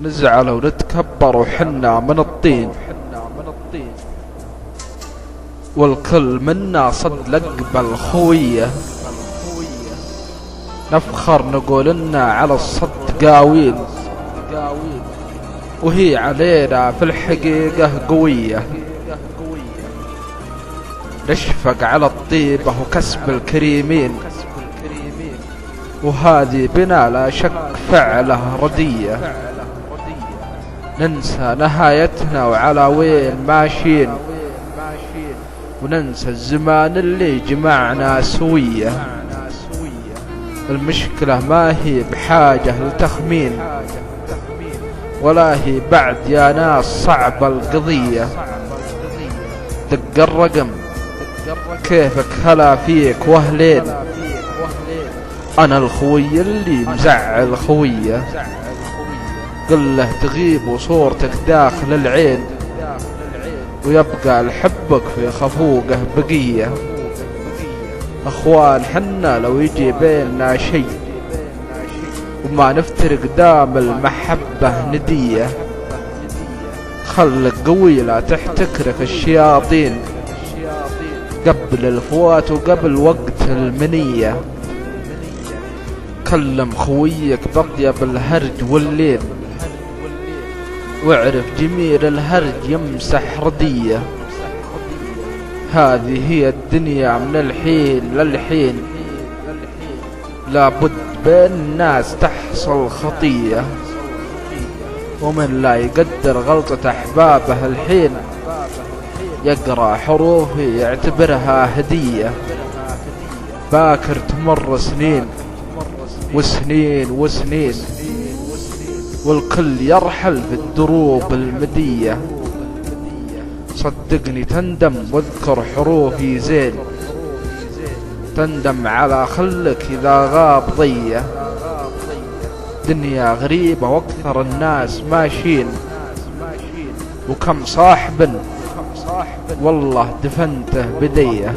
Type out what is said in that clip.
نزعل ونتكبر وحنا من الطين، والكل منا صد لقب الخوية. نفخر نقول إنا على الصد قاوين، وهي علينا في الحقيقة قوية. نشفق على الطيبة وكسب الكريمين، وهذه بنا لا شك فعله ردية. ننسى نهايتنا وعلى وين ماشيين، وننسى الزمان اللي جمعنا سوية. المشكلة ما هي بحاجة لتخمين، ولا هي بعد يا ناس صعبة القضية. دق الرقم كيفك هلا فيك واهلين، أنا الخوي اللي مزعل خوية. قل له تغيب وصورتك داخل العين، ويبقى لحبك في خفوقه بقية. أخوان حنا لو يجي بيننا شي، وما نفترق دام المحبة ندية. خلك قوي لا تحتكرك الشياطين، قبل الفوات وقبل وقت المنية. كلم خويك بطيب الهرج والليل، واعرف جميل الهرج يمسح ردية. هذه هي الدنيا من الحين للحين، لابد بين الناس تحصل خطية. ومن لا يقدر غلطة أحبابه الحين، يقرأ حروفه يعتبرها هدية. باكر تمر سنين وسنين وسنين، والكل يرحل في الدروب المدية. صدقني تندم واذكر حروفي زين، تندم على خلك إذا غاب ضيه. دنيا غريبة واكثر الناس ماشين، وكم صاحب والله دفنته بديه.